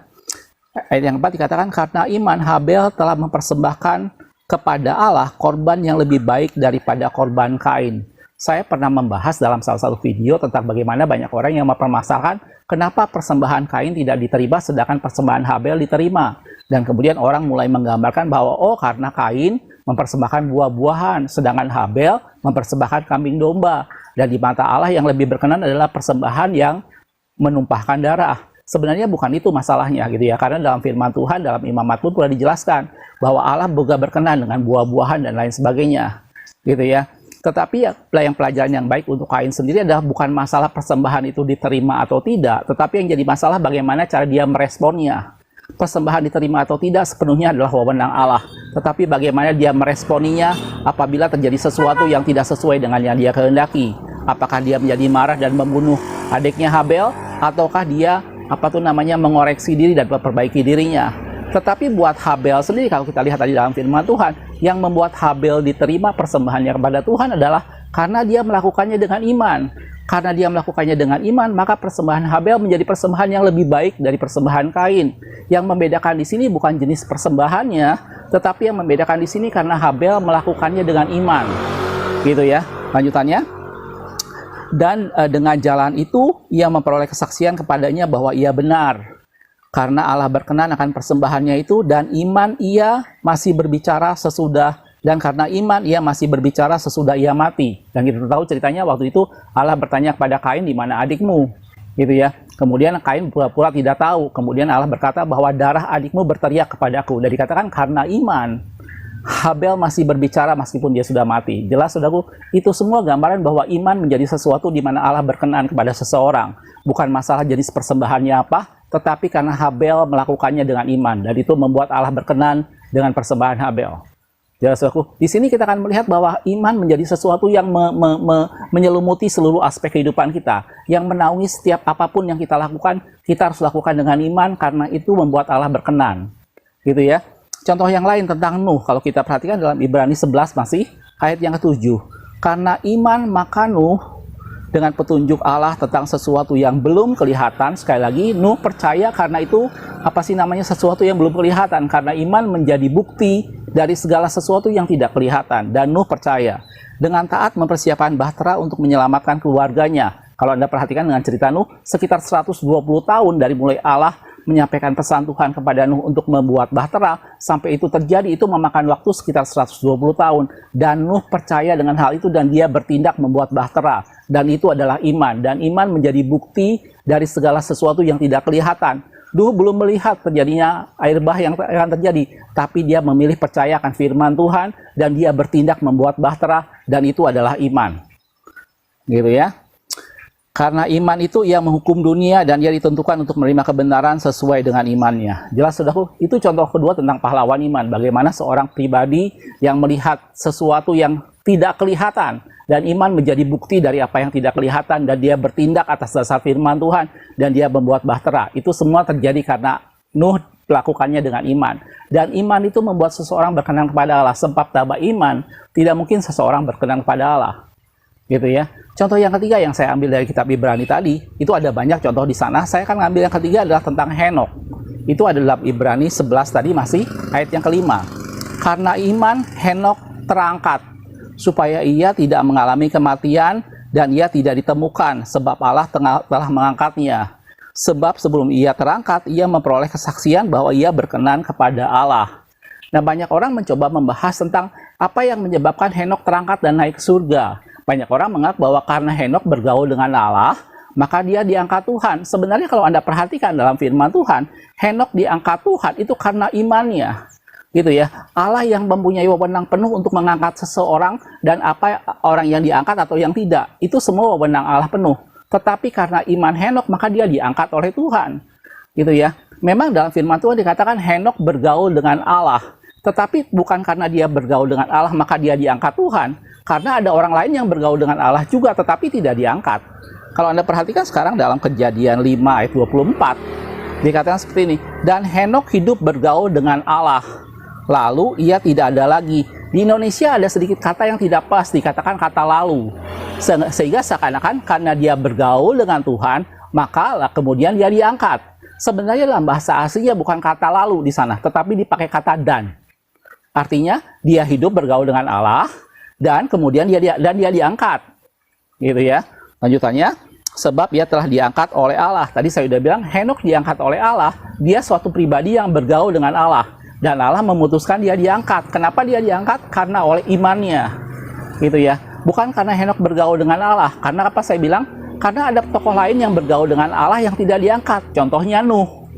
Ayat yang keempat dikatakan, karena iman Habel telah mempersembahkan kepada Allah korban yang lebih baik daripada korban Kain. Saya pernah membahas dalam salah satu video tentang bagaimana banyak orang yang mempermasalahkan kenapa persembahan Kain tidak diterima sedangkan persembahan Habel diterima. Dan kemudian orang mulai menggambarkan bahwa karena Kain mempersembahkan buah-buahan, sedangkan Habel mempersembahkan kambing domba. Dan di mata Allah yang lebih berkenan adalah persembahan yang menumpahkan darah. Sebenarnya bukan itu masalahnya, gitu ya. Karena dalam firman Tuhan, dalam Imamat pun sudah dijelaskan bahwa Allah juga berkenan dengan buah-buahan dan lain sebagainya, gitu ya. Tetapi ya, yang pelajaran yang baik untuk Kain sendiri adalah bukan masalah persembahan itu diterima atau tidak, tetapi yang jadi masalah bagaimana cara dia meresponnya. Persembahan diterima atau tidak sepenuhnya adalah wewenang Allah, tetapi bagaimana dia meresponinya apabila terjadi sesuatu yang tidak sesuai dengan yang dia kehendaki. Apakah dia menjadi marah dan membunuh adiknya Habel, ataukah dia mengoreksi diri dan memperbaiki dirinya. Tetapi buat Habel sendiri, kalau kita lihat tadi dalam firman Tuhan, yang membuat Habel diterima persembahannya kepada Tuhan adalah karena dia melakukannya dengan iman. Karena dia melakukannya dengan iman, maka persembahan Habel menjadi persembahan yang lebih baik dari persembahan Kain. Yang membedakan di sini bukan jenis persembahannya, tetapi yang membedakan di sini karena Habel melakukannya dengan iman. Gitu ya. Lanjutannya. Dan dengan jalan itu, ia memperoleh kesaksian kepadanya bahwa ia benar. Karena Allah berkenan akan persembahannya itu, dan iman ia masih berbicara sesudah, dan karena iman ia masih berbicara sesudah ia mati. Dan kita tahu ceritanya waktu itu Allah bertanya kepada Kain, di mana adikmu? Gitu ya. Kemudian Kain pura-pura tidak tahu. Kemudian Allah berkata bahwa darah adikmu berteriak kepadaku. Dan dikatakan karena iman Habel masih berbicara meskipun dia sudah mati. Jelas saudaraku, itu semua gambaran bahwa iman menjadi sesuatu di mana Allah berkenan kepada seseorang. Bukan masalah jenis persembahannya apa, tetapi karena Habel melakukannya dengan iman, dan itu membuat Allah berkenan dengan persembahan Habel. Jelas saudaraku, di sini kita akan melihat bahwa iman menjadi sesuatu yang menyelumuti seluruh aspek kehidupan kita, yang menaungi setiap apapun yang kita lakukan, kita harus lakukan dengan iman karena itu membuat Allah berkenan. Gitu ya. Contoh yang lain tentang Nuh, kalau kita perhatikan dalam Ibrani 11 masih ayat yang ke-7. Karena iman maka Nuh dengan petunjuk Allah tentang sesuatu yang belum kelihatan. Sekali lagi, Nuh percaya karena itu sesuatu yang belum kelihatan. Karena iman menjadi bukti dari segala sesuatu yang tidak kelihatan. Dan Nuh percaya dengan taat mempersiapkan bahtera untuk menyelamatkan keluarganya. Kalau Anda perhatikan dengan cerita Nuh, sekitar 120 tahun dari mulai Allah menyampaikan pesan Tuhan kepada Nuh untuk membuat bahtera, sampai itu terjadi itu memakan waktu sekitar 120 tahun. Dan Nuh percaya dengan hal itu dan dia bertindak membuat bahtera. Dan itu adalah iman. Dan iman menjadi bukti dari segala sesuatu yang tidak kelihatan. Nuh belum melihat terjadinya air bah yang akan terjadi, tapi dia memilih percaya akan firman Tuhan dan dia bertindak membuat bahtera, dan itu adalah iman. Gitu ya. Karena iman itu ia menghukum dunia dan ia ditentukan untuk menerima kebenaran sesuai dengan imannya. Jelas saudaraku, itu contoh kedua tentang pahlawan iman. Bagaimana seorang pribadi yang melihat sesuatu yang tidak kelihatan dan iman menjadi bukti dari apa yang tidak kelihatan dan dia bertindak atas dasar firman Tuhan dan dia membuat bahtera. Itu semua terjadi karena Nuh melakukannya dengan iman. Dan iman itu membuat seseorang berkenan kepada Allah. Sebab tanpa iman tidak mungkin seseorang berkenan kepada Allah. Gitu ya. Contoh yang ketiga yang saya ambil dari kitab Ibrani tadi, itu ada banyak contoh di sana. Saya akan ngambil yang ketiga adalah tentang Henok. Itu adalah Ibrani 11 tadi masih ayat yang kelima. Karena iman Henok terangkat supaya ia tidak mengalami kematian dan ia tidak ditemukan sebab Allah telah mengangkatnya. Sebab sebelum ia terangkat, ia memperoleh kesaksian bahwa ia berkenan kepada Allah. Nah, banyak orang mencoba membahas tentang apa yang menyebabkan Henok terangkat dan naik ke surga. Banyak orang menganggap bahwa karena Henok bergaul dengan Allah, maka dia diangkat Tuhan. Sebenarnya kalau Anda perhatikan dalam firman Tuhan, Henok diangkat Tuhan itu karena imannya. Gitu ya. Allah yang mempunyai wewenang penuh untuk mengangkat seseorang dan apa orang yang diangkat atau yang tidak. Itu semua wewenang Allah penuh. Tetapi karena iman Henok, maka dia diangkat oleh Tuhan. Gitu ya. Memang dalam firman Tuhan dikatakan Henok bergaul dengan Allah. Tetapi bukan karena dia bergaul dengan Allah, maka dia diangkat Tuhan. Karena ada orang lain yang bergaul dengan Allah juga, tetapi tidak diangkat. Kalau Anda perhatikan sekarang dalam Kejadian 5 ayat 24, dikatakan seperti ini. Dan Henok hidup bergaul dengan Allah. Lalu ia tidak ada lagi. Di Indonesia ada sedikit kata yang tidak pas, dikatakan kata lalu. Sehingga seakan-akan karena dia bergaul dengan Tuhan, maka kemudian dia diangkat. Sebenarnya dalam bahasa aslinya bukan kata lalu di sana, tetapi dipakai kata dan. Artinya dia hidup bergaul dengan Allah, dan kemudian dia diangkat. Gitu ya. Lanjutannya, sebab ia telah diangkat oleh Allah. Tadi saya sudah bilang, Henok diangkat oleh Allah. Dia suatu pribadi yang bergaul dengan Allah. Dan Allah memutuskan dia diangkat. Kenapa dia diangkat? Karena oleh imannya. Gitu ya. Bukan karena Henok bergaul dengan Allah. Karena apa saya bilang? Karena ada tokoh lain yang bergaul dengan Allah yang tidak diangkat. Contohnya Nuh.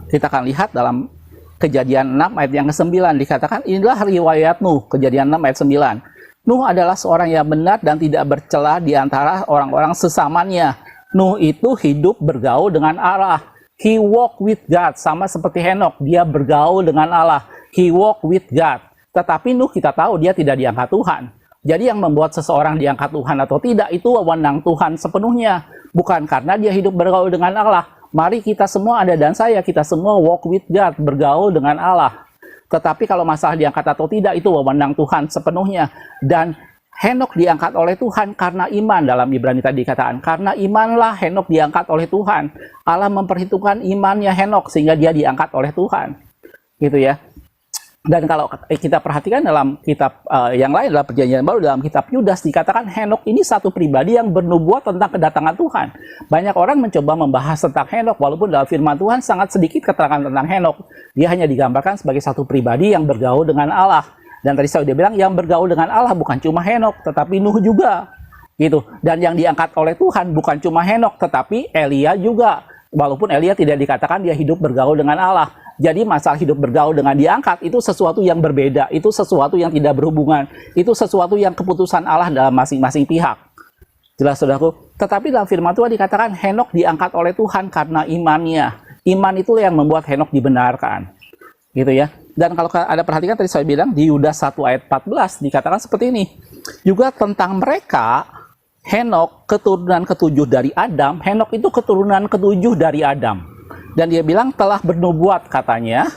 Kita akan lihat dalam Kejadian 6 ayat yang ke-9. Dikatakan, inilah riwayat Nuh. Kejadian 6 ayat 9. Nuh adalah seorang yang benar dan tidak bercela di antara orang-orang sesamanya. Nuh itu hidup bergaul dengan Allah. He walk with God, sama seperti Henok, dia bergaul dengan Allah. He walk with God. Tetapi Nuh kita tahu dia tidak diangkat Tuhan. Jadi yang membuat seseorang diangkat Tuhan atau tidak itu wewenang Tuhan sepenuhnya. Bukan karena dia hidup bergaul dengan Allah. Mari kita semua, Anda dan saya, kita semua walk with God, bergaul dengan Allah. Tetapi kalau masalah diangkat atau tidak itu wewenang Tuhan sepenuhnya. Dan Henok diangkat oleh Tuhan karena iman, dalam Ibrani tadi dikatakan. Karena imanlah Henok diangkat oleh Tuhan. Allah memperhitungkan imannya Henok sehingga dia diangkat oleh Tuhan. Gitu ya. Dan kalau kita perhatikan dalam kitab yang lain, dalam Perjanjian Baru, dalam kitab Yudas dikatakan Henok ini satu pribadi yang bernubuat tentang kedatangan Tuhan. Banyak orang mencoba membahas tentang Henok, walaupun dalam firman Tuhan sangat sedikit keterangan tentang Henok. Dia hanya digambarkan sebagai satu pribadi yang bergaul dengan Allah. Dan tadi saya sudah bilang yang bergaul dengan Allah bukan cuma Henok, tetapi Nuh juga. Gitu. Dan yang diangkat oleh Tuhan bukan cuma Henok, tetapi Elia juga. Walaupun Elia tidak dikatakan dia hidup bergaul dengan Allah. Jadi masalah hidup bergaul dengan diangkat itu sesuatu yang berbeda, itu sesuatu yang tidak berhubungan, itu sesuatu yang keputusan Allah dalam masing-masing pihak. Jelas saudaraku? Tetapi dalam firman Tuhan dikatakan Henok diangkat oleh Tuhan karena imannya. Iman itu yang membuat Henok dibenarkan. Gitu ya. Dan kalau ada perhatikan tadi saya bilang di Yudas 1 ayat 14 dikatakan seperti ini. Juga tentang mereka, Henok keturunan ketujuh dari Adam, Henok itu keturunan ketujuh dari Adam. Dan dia bilang telah bernubuat katanya,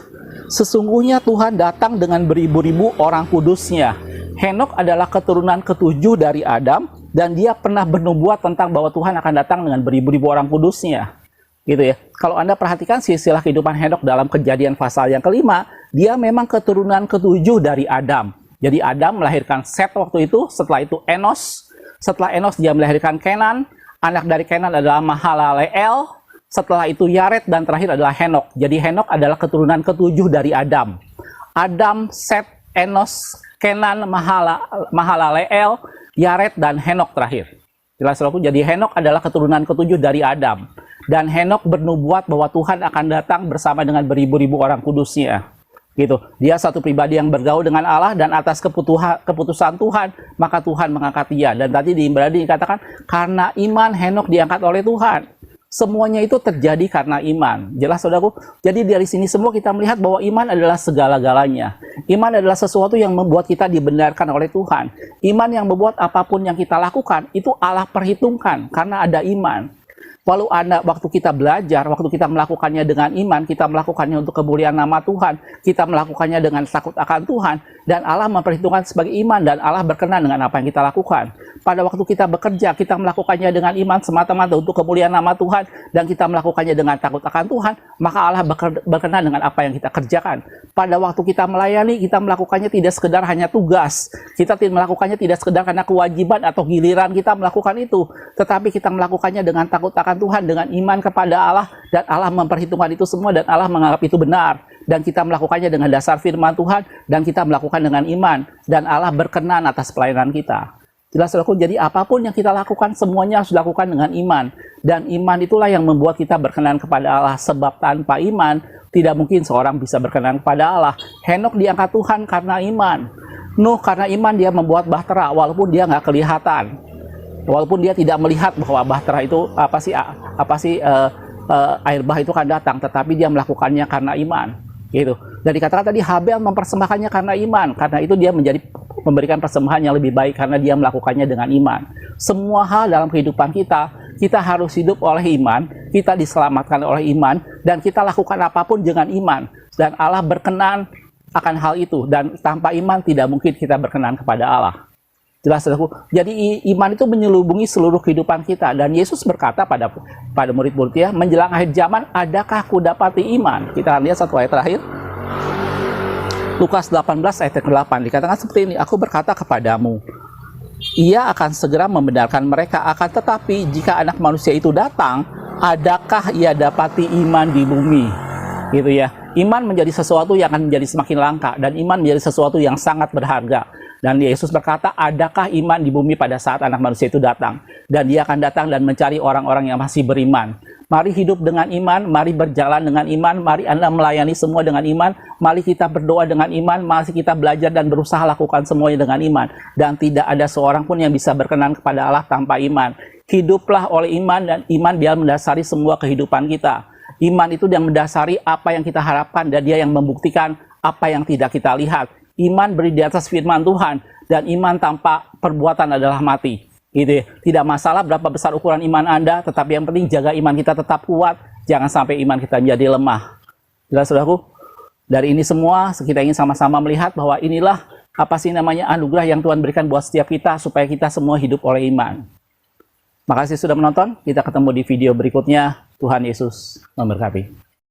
sesungguhnya Tuhan datang dengan beribu-ribu orang kudusnya. Henok adalah keturunan ketujuh dari Adam dan dia pernah bernubuat tentang bahwa Tuhan akan datang dengan beribu-ribu orang kudusnya. Gitu ya. Kalau Anda perhatikan silsilah kehidupan Henok dalam Kejadian pasal yang kelima, dia memang keturunan ketujuh dari Adam. Jadi Adam melahirkan Set waktu itu, setelah itu Enos. Setelah Enos dia melahirkan Kenan, anak dari Kenan adalah Mahalaleel. Setelah itu Yared dan terakhir adalah Henok. Jadi Henok adalah keturunan ketujuh dari Adam. Adam, Set, Enos, Kenan, Mahalaleel, Yared dan Henok terakhir. Jelas saudaraku, jadi Henok adalah keturunan ketujuh dari Adam. Dan Henok bernubuat bahwa Tuhan akan datang bersama dengan beribu-ribu orang kudusnya. Gitu. Dia satu pribadi yang bergaul dengan Allah dan atas keputusan Tuhan, maka Tuhan mengangkat dia. Dan tadi di Ibrani dikatakan karena iman Henok diangkat oleh Tuhan. Semuanya itu terjadi karena iman. Jelas saudaraku? Jadi dari sini semua kita melihat bahwa iman adalah segala-galanya. Iman adalah sesuatu yang membuat kita dibenarkan oleh Tuhan. Iman yang membuat apapun yang kita lakukan, itu Allah perhitungkan karena ada iman. Walau waktu kita belajar, waktu kita melakukannya dengan iman, kita melakukannya untuk kemuliaan nama Tuhan, kita melakukannya dengan takut akan Tuhan, dan Allah memperhitungkan sebagai iman, dan Allah berkenan dengan apa yang kita lakukan. Pada waktu kita bekerja, kita melakukannya dengan iman semata-mata untuk kemuliaan nama Tuhan, dan kita melakukannya dengan takut akan Tuhan, maka Allah berkenan dengan apa yang kita kerjakan. Pada waktu kita melayani, kita melakukannya tidak sekedar hanya tugas, kita melakukannya tidak sekedar karena kewajiban atau giliran kita melakukan itu, tetapi kita melakukannya dengan takut akan Tuhan, dengan iman kepada Allah, dan Allah memperhitungkan itu semua, dan Allah menganggap itu benar, dan kita melakukannya dengan dasar firman Tuhan, dan kita melakukan dengan iman, dan Allah berkenan atas pelayanan kita. Jelas saudaraku, jadi apapun yang kita lakukan semuanya harus dilakukan dengan iman, dan iman itulah yang membuat kita berkenan kepada Allah, sebab tanpa iman tidak mungkin seorang bisa berkenan kepada Allah. Henok diangkat Tuhan karena iman. Nuh karena iman dia membuat bahtera walaupun dia nggak kelihatan. Walaupun dia tidak melihat bahwa bahtera itu air bah itu akan datang, tetapi dia melakukannya karena iman, gitu. Dan dikatakan tadi Habel mempersembahkannya karena iman, karena itu dia memberikan persembahan yang lebih baik karena dia melakukannya dengan iman. Semua hal dalam kehidupan kita harus hidup oleh iman, kita diselamatkan oleh iman, dan kita lakukan apapun dengan iman, dan Allah berkenan akan hal itu, dan tanpa iman tidak mungkin kita berkenan kepada Allah. Jelas saudaraku. Jadi iman itu menyelubungi seluruh kehidupan kita. Dan Yesus berkata pada murid-muridnya, menjelang akhir zaman, adakah ku dapati iman? Kita lihat satu ayat terakhir. Lukas 18 ayat ke-8 dikatakan seperti ini, aku berkata kepadamu, ia akan segera membenarkan mereka, akan tetapi jika anak manusia itu datang, adakah ia dapati iman di bumi? Gitu ya. Iman menjadi sesuatu yang akan menjadi semakin langka, dan iman menjadi sesuatu yang sangat berharga. Dan Yesus berkata, adakah iman di bumi pada saat anak manusia itu datang? Dan dia akan datang dan mencari orang-orang yang masih beriman. Mari hidup dengan iman, mari berjalan dengan iman, mari Anda melayani semua dengan iman, mari kita berdoa dengan iman, mari kita belajar dan berusaha lakukan semuanya dengan iman. Dan tidak ada seorang pun yang bisa berkenan kepada Allah tanpa iman. Hiduplah oleh iman, dan iman biar mendasari semua kehidupan kita. Iman itu yang mendasari apa yang kita harapkan, dan dia yang membuktikan apa yang tidak kita lihat. Iman beri di atas firman Tuhan, dan iman tanpa perbuatan adalah mati. Gitu. Tidak masalah berapa besar ukuran iman Anda, tetapi yang penting jaga iman kita tetap kuat, jangan sampai iman kita menjadi lemah. Jelas saudaraku? Dari ini semua kita ingin sama-sama melihat bahwa inilah apa sih namanya anugerah yang Tuhan berikan buat setiap kita supaya kita semua hidup oleh iman. Makasih sudah menonton, kita ketemu di video berikutnya. Tuhan Yesus memberkati.